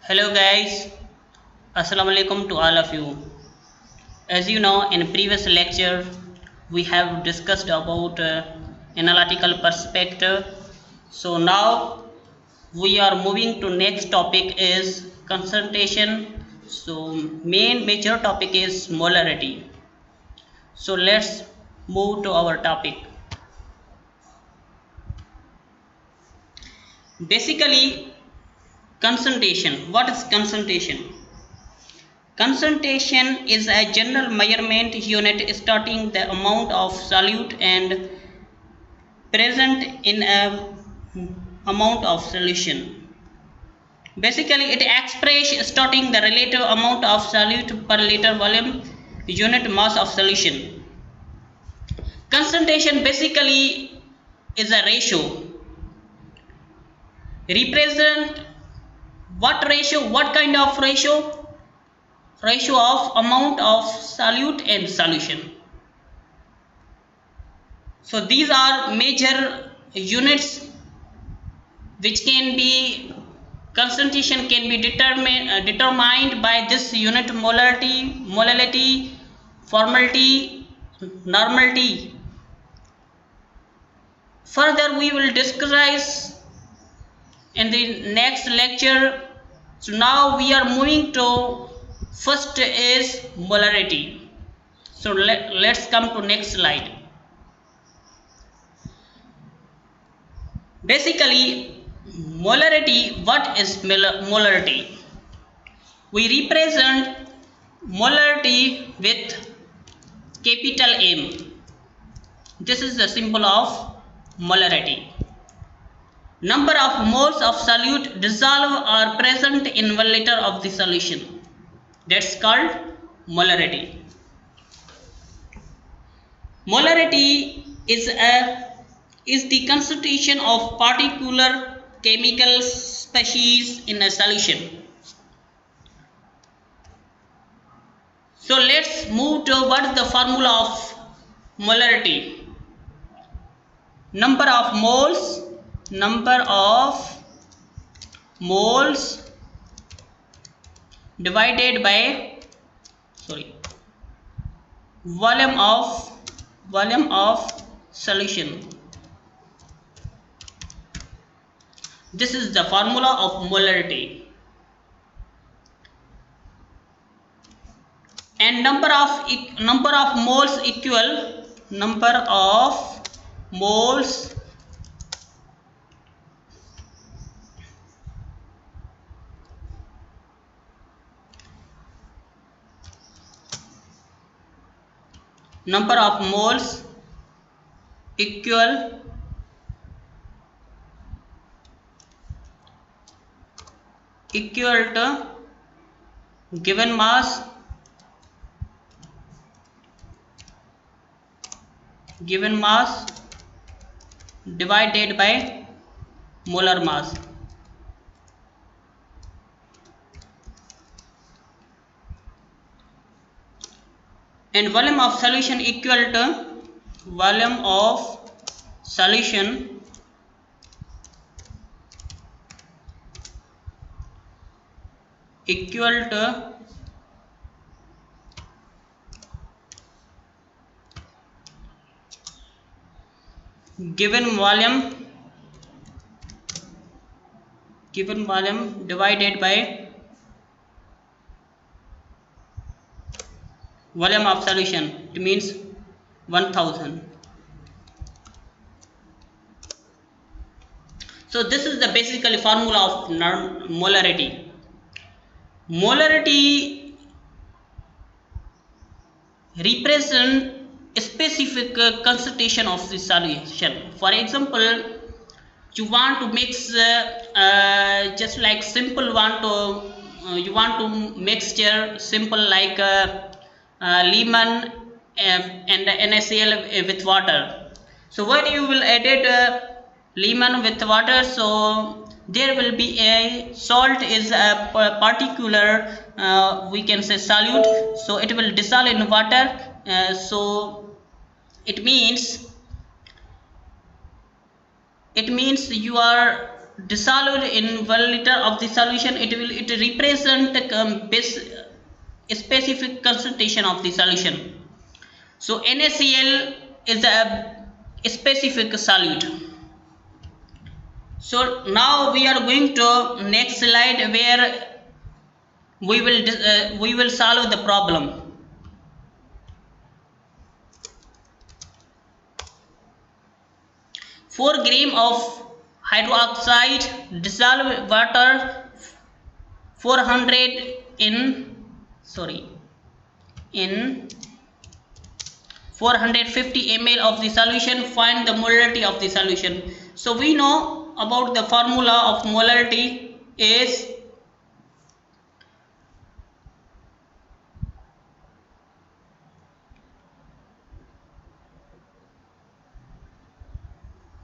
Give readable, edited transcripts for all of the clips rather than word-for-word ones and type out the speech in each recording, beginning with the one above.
Hello guys, Assalamu alaikum to all of you. As you know, in previous lecture we have discussed about analytical perspective. So now we are moving to next topic is concentration. So main major topic is molarity. So let's move to our topic. Basically, concentration. What is concentration? Concentration is a general measurement unit starting the amount of solute and present in a amount of solution. Basically, it expresses starting the relative amount of solute per liter volume unit mass of solution. Concentration basically is a ratio. Represent what ratio? What kind of ratio? Ratio of amount of solute and solution. So these are major units which can be concentration can be determined by this unit molality, formality, normality. Further we will discuss in the next lecture. So now we are moving to first is molarity. So let's come to next slide. Basically, molarity, what is molarity? We represent molarity with capital M. This is the symbol of molarity. Number of moles of solute dissolved are present in 1 liter of the solution. That's called molarity. Molarity is the concentration of particular chemical species in a solution. So let's move to what is the formula of molarity. Number of moles divided by volume of solution. This is the formula of molarity. And number of moles equal number of moles equal to given mass divided by molar mass. And volume of solution equal to volume of solution equal to given volume divided by volume of solution. It means 1000. So this is the basically formula of molarity. Molarity represent a specific concentration of the solution. For example, you want to mix just like simple want to you want to mixture simple like lemon and NaCl with water. So when you will add lemon with water, so there will be a salt is a particular we can say solute, so it will dissolve in water. So it means you are dissolved in 1 liter of the solution, it represent specific concentration of the solution. So NaCl is a specific solute. So now we are going to next slide where we will solve the problem. 4 gram of hydroxide dissolved water 400 in 450 ml of the solution. Find the molarity of the solution. So we know about the formula of molarity is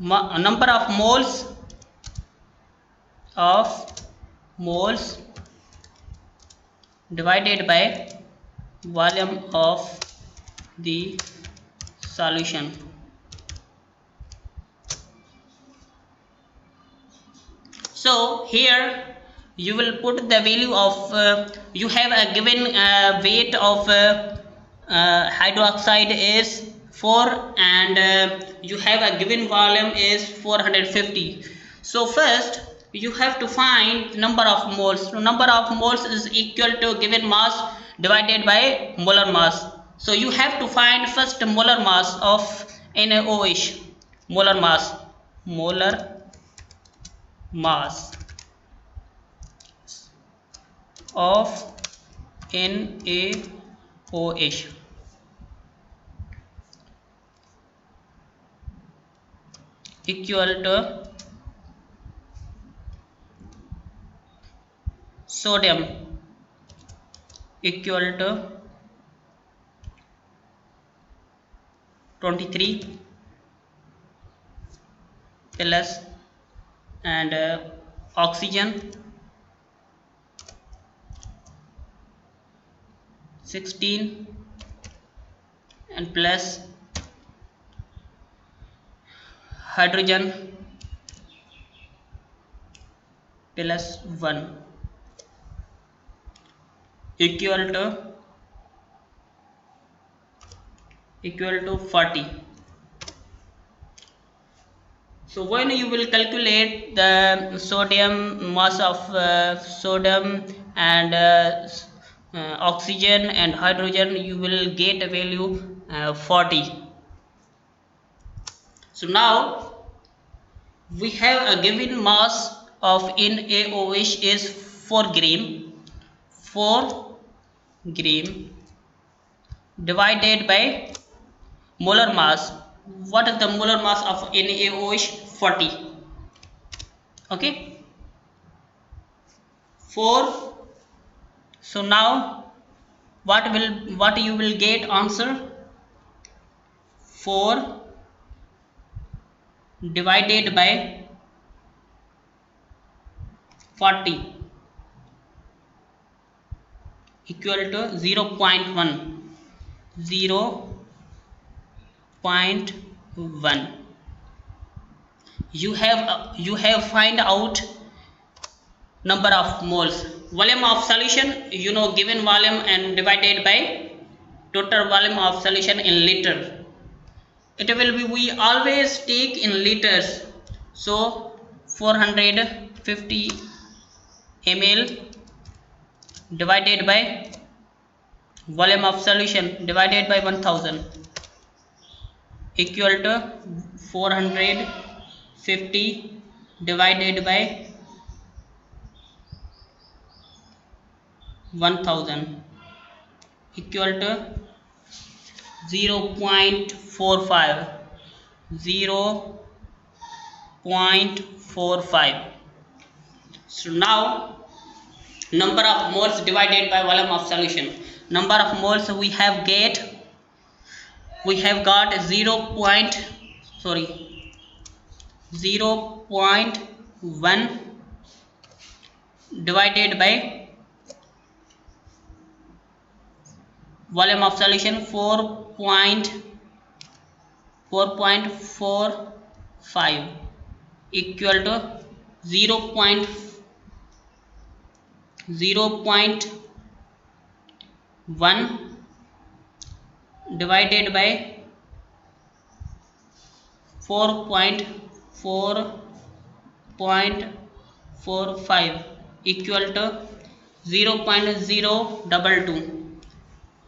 number of moles divided by volume of the solution. So here you will put the value of you have a given weight of hydroxide is 4 and you have a given volume is 450. So first you have to find number of moles. So number of moles is equal to given mass divided by molar mass. So you have to find first molar mass of NaOH. Molar mass of NaOH equal to sodium equal to 23 plus and oxygen 16 and plus hydrogen plus 1 equal to 40. So when you will calculate the sodium mass of sodium and oxygen and hydrogen, you will get a value 40. So now we have a given mass of NaOH is 4 gram. 4 gram divided by molar mass. What is the molar mass of NaOH? 40. Okay, 4. So now what you will get answer? 4 divided by 40 equal to 0.1. 0.1. You have find out number of moles. Volume of solution, you know, given volume and divided by total volume of solution in liter. It will be, we always take in liters. So 450 ml divided by volume of solution divided by 1000 equal to 450 divided by 1000 equal to 0.45. 0.45. So now number of moles divided by volume of solution. Number of moles we have got 0.1 divided by volume of solution 4.45 equal to 0.1 divided by 4.4.45 equal to 0.022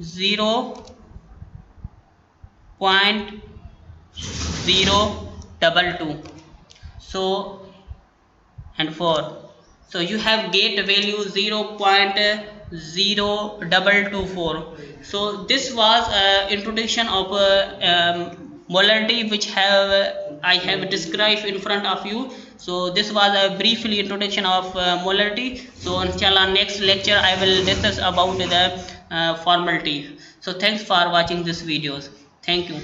0.022. So and 4, so you have get value 0.0224. so this was introduction of molarity which have I have described in front of you. So this was a briefly introduction of molarity. So until our next lecture I will discuss about the formality. So thanks for watching this videos. Thank you.